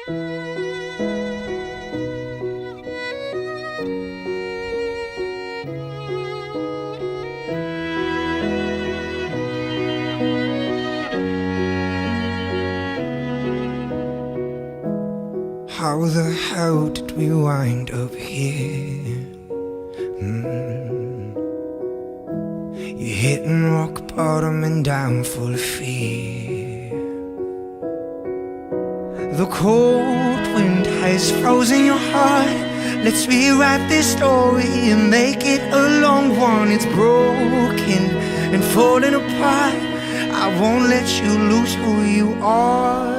How the hell did we wind up here? You're hitting rock bottom and down full of fear. The cold wind has frozen your heart. Let's rewrite this story and make it a long one. It's broken and falling apart. I won't let you lose who you are.